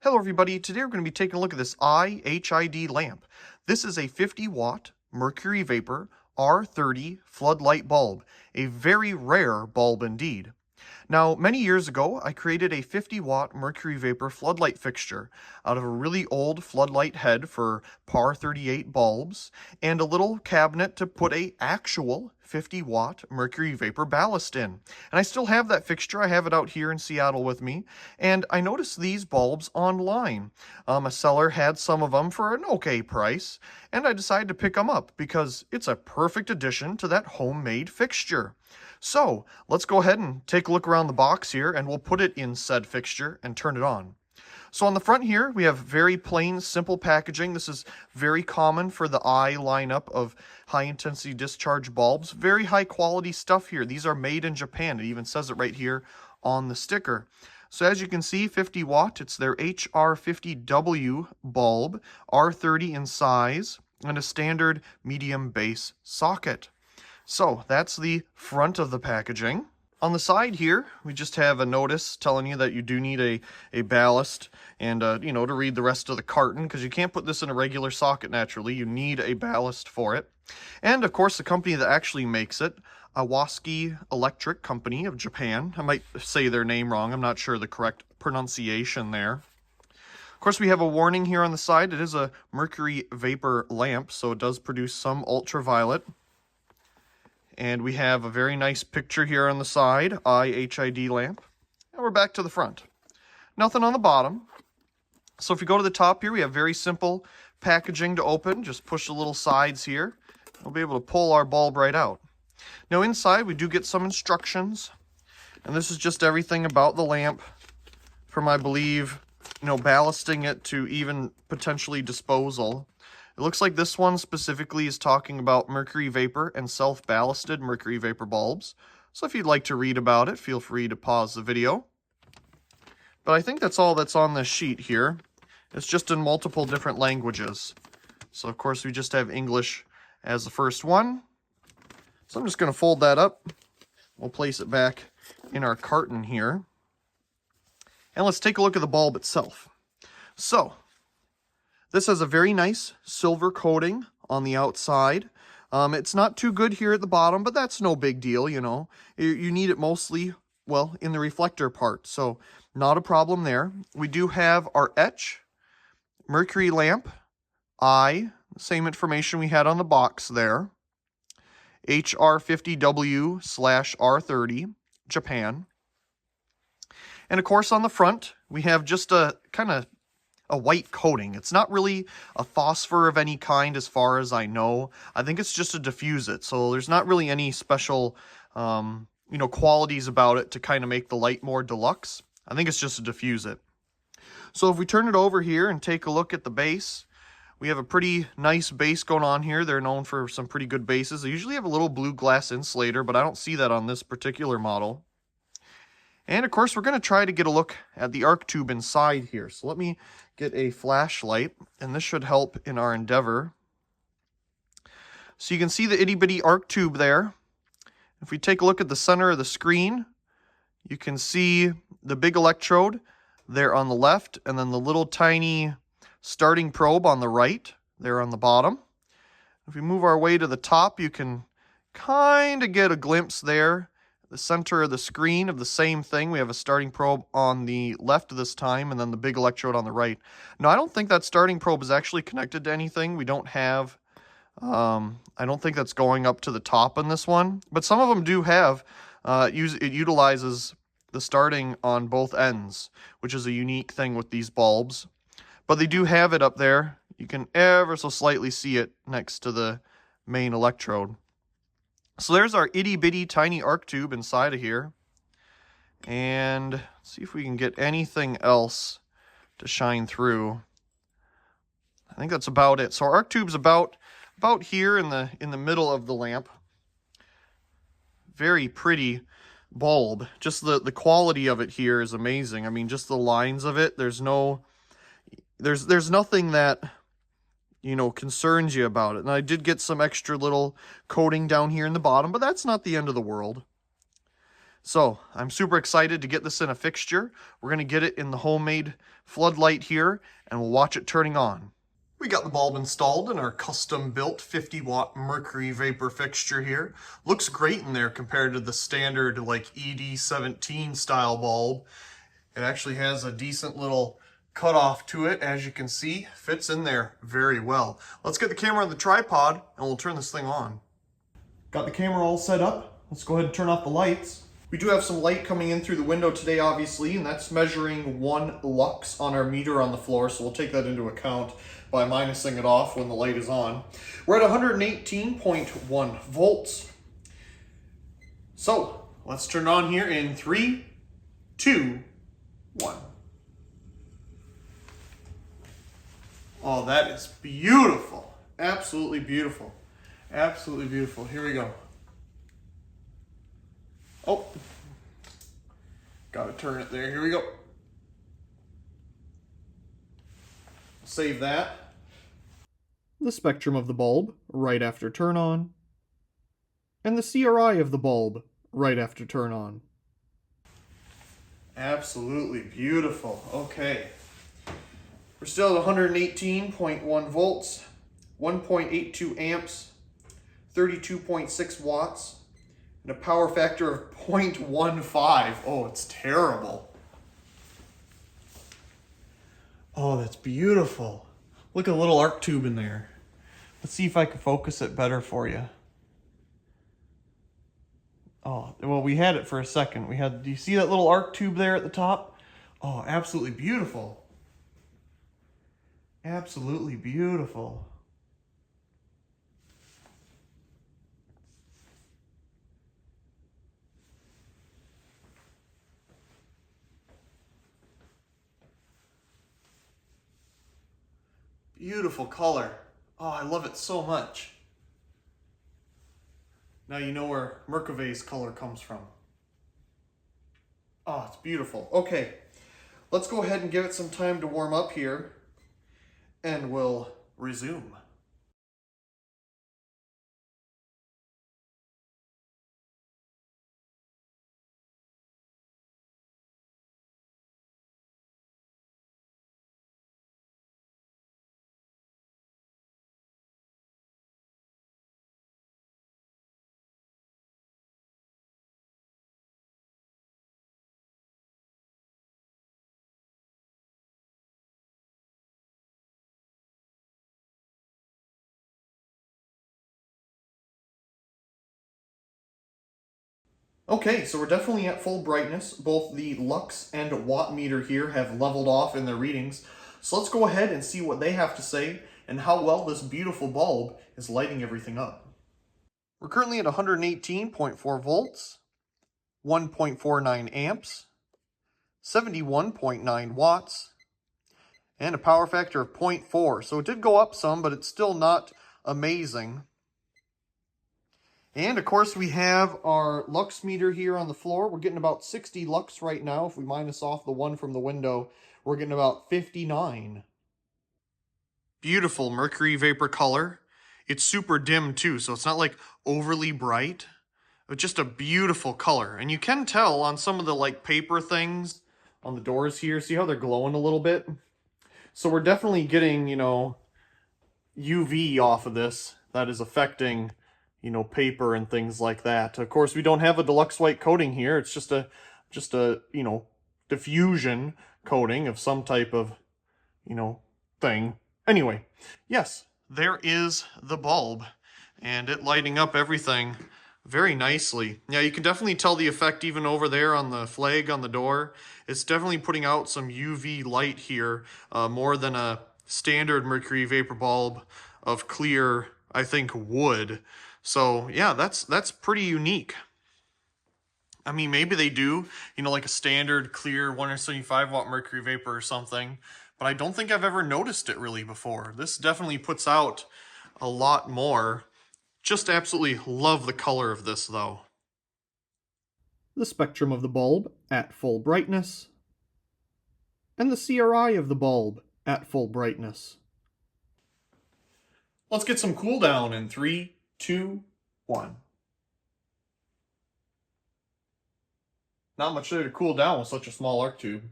Hello everybody, today we're going to be taking a look at this IHID lamp. This is a 50 watt mercury vapor R30 floodlight bulb, a very rare bulb indeed. Now, many years ago, I created a 50 watt mercury vapor floodlight fixture out of a really old floodlight head for PAR 38 bulbs and a little cabinet to put a actual 50 watt mercury vapor ballast in. And I still have that fixture. I have it out here in Seattle with me. And I noticed these bulbs online. A seller had some of them for an okay price, and I decided to pick them up because it's a perfect addition to that homemade fixture. So let's go ahead and take a look around the box here, and we'll put it in said fixture and turn it on. So on the front here, we have very plain, simple packaging. This is very common for the I lineup of high-intensity discharge bulbs. Very high-quality stuff here. These are made in Japan. It even says it right here on the sticker. So as you can see, 50 watt, it's their HR50W bulb, R30 in size, and a standard medium base socket. So that's the front of the packaging. On the side here, we just have a notice telling you that you do need a ballast and, to read the rest of the carton, because you can't put this in a regular socket naturally. You need a ballast for it. And, of course, the company that actually makes it, Iwasaki Electric Company of Japan. I might say their name wrong. I'm not sure the correct pronunciation there. Of course, we have a warning here on the side. It is a mercury vapor lamp, so it does produce some ultraviolet. And we have a very nice picture here on the side, IHID lamp. And we're back to the front. Nothing on the bottom. So if you go to the top here, we have very simple packaging to open. Just push the little sides here. We'll be able to pull our bulb right out. Now inside, we do get some instructions. And this is just everything about the lamp from, I believe, ballasting it to even potentially disposal. It looks like this one specifically is talking about mercury vapor and self-ballasted mercury vapor bulbs. So if you'd like to read about it, feel free to pause the video. But I think that's all that's on this sheet here. It's just in multiple different languages. So of course we just have English as the first one. So I'm just going to fold that up. We'll place it back in our carton here. And let's take a look at the bulb itself. So this has a very nice silver coating on the outside. It's not too good here at the bottom, but that's no big deal, You need it mostly, in the reflector part, so not a problem there. We do have our etch, mercury lamp, same information we had on the box there, HR50W/R30, Japan. And of course on the front, we have just a kind of a white coating. It's not really a phosphor of any kind as far as I know. I think it's just to diffuse it. So there's not really any special, qualities about it to kind of make the light more deluxe. I think it's just to diffuse it. So if we turn it over here and take a look at the base, we have a pretty nice base going on here. They're known for some pretty good bases. They usually have a little blue glass insulator, but I don't see that on this particular model. And of course, we're going to try to get a look at the arc tube inside here. So let me get a flashlight, and this should help in our endeavor. So you can see the itty bitty arc tube there. If we take a look at the center of the screen, you can see the big electrode there on the left, and then the little tiny starting probe on the right there on the bottom. If we move our way to the top, you can kind of get a glimpse there. The center of the screen of the same thing. We have a starting probe on the left this time, and then the big electrode on the right. Now, I don't think that starting probe is actually connected to anything. We don't have, I don't think that's going up to the top on this one, but some of them do have, it utilizes the starting on both ends, which is a unique thing with these bulbs. But they do have it up there. You can ever so slightly see it next to the main electrode. So there's our itty-bitty tiny arc tube inside of here. And let's see if we can get anything else to shine through. I think that's about it. So our arc tube's about here in the middle of the lamp. Very pretty bulb. Just the quality of it here is amazing. I mean, just the lines of it. There's nothing that concerns you about it. And I did get some extra little coating down here in the bottom, but that's not the end of the world. So I'm super excited to get this in a fixture. We're going to get it in the homemade floodlight here, and we'll watch it turning on. We got the bulb installed in our custom built 50 watt mercury vapor fixture here. Looks great in there compared to the standard like ED17 style bulb. It actually has a decent little cutoff to it, as you can see. Fits in there very well. Let's get the camera on the tripod and we'll turn this thing on. Got the camera all set up. Let's go ahead and turn off the lights. We do have some light coming in through the window today, obviously, and that's measuring 1 lux on our meter on the floor, so we'll take that into account by minusing it off when the light is on. We're at 118.1 volts. So let's turn it on here in 3, 2, 1. Oh, that is beautiful. Absolutely beautiful. Absolutely beautiful. Here we go. Oh, gotta turn it there. Here we go. Save that. The spectrum of the bulb right after turn on, and the CRI of the bulb right after turn on. Absolutely beautiful. Okay. We're still at 118.1 volts, 1.82 amps, 32.6 watts, and a power factor of 0.15. Oh, it's terrible. Oh, that's beautiful. Look at the little arc tube in there. Let's see if I can focus it better for you. Oh, well, we had it for a second. Do you see that little arc tube there at the top? Oh, absolutely beautiful. Absolutely beautiful. Beautiful color. Oh, I love it so much. Now you know where Merkaveh's color comes from. Oh, it's beautiful. Okay, let's go ahead and give it some time to warm up here, and we'll resume. Okay, so we're definitely at full brightness. Both the lux and watt meter here have leveled off in their readings. So let's go ahead and see what they have to say and how well this beautiful bulb is lighting everything up. We're currently at 118.4 volts, 1.49 amps, 71.9 watts, and a power factor of 0.4. So it did go up some, but it's still not amazing. And of course we have our lux meter here on the floor. We're getting about 60 lux right now. If we minus off the one from the window, we're getting about 59. Beautiful mercury vapor color. It's super dim too, so it's not like overly bright. It's just a beautiful color. And you can tell on some of the like paper things on the doors here. See how they're glowing a little bit? So we're definitely getting, UV off of this that is affecting paper and things like that. Of course, we don't have a deluxe white coating here. It's just a diffusion coating of some type of, thing. Anyway, yes, there is the bulb, and it lighting up everything very nicely. Yeah, you can definitely tell the effect even over there on the flag on the door. It's definitely putting out some UV light here, more than a standard mercury vapor bulb of clear, I think, wood. So yeah, that's pretty unique. I mean, maybe they do, like a standard clear 175 watt mercury vapor or something, but I don't think I've ever noticed it really before. This definitely puts out a lot more. Just absolutely love the color of this though. The spectrum of the bulb at full brightness, and the CRI of the bulb at full brightness. Let's get some cool down in 3, 2, 1. Not much there to cool down with such a small arc tube.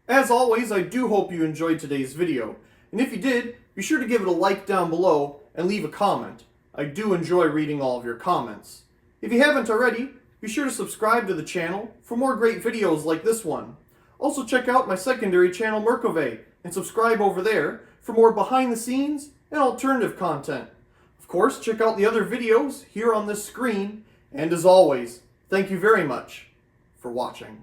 As always, I do hope you enjoyed today's video, and if you did, be sure to give it a like down below and leave a comment. I do enjoy reading all of your comments. If you haven't already, be sure to subscribe to the channel for more great videos like this one. Also check out my secondary channel Merkove and subscribe over there for more behind the scenes and alternative content. Of course, check out the other videos here on this screen, and as always, thank you very much for watching.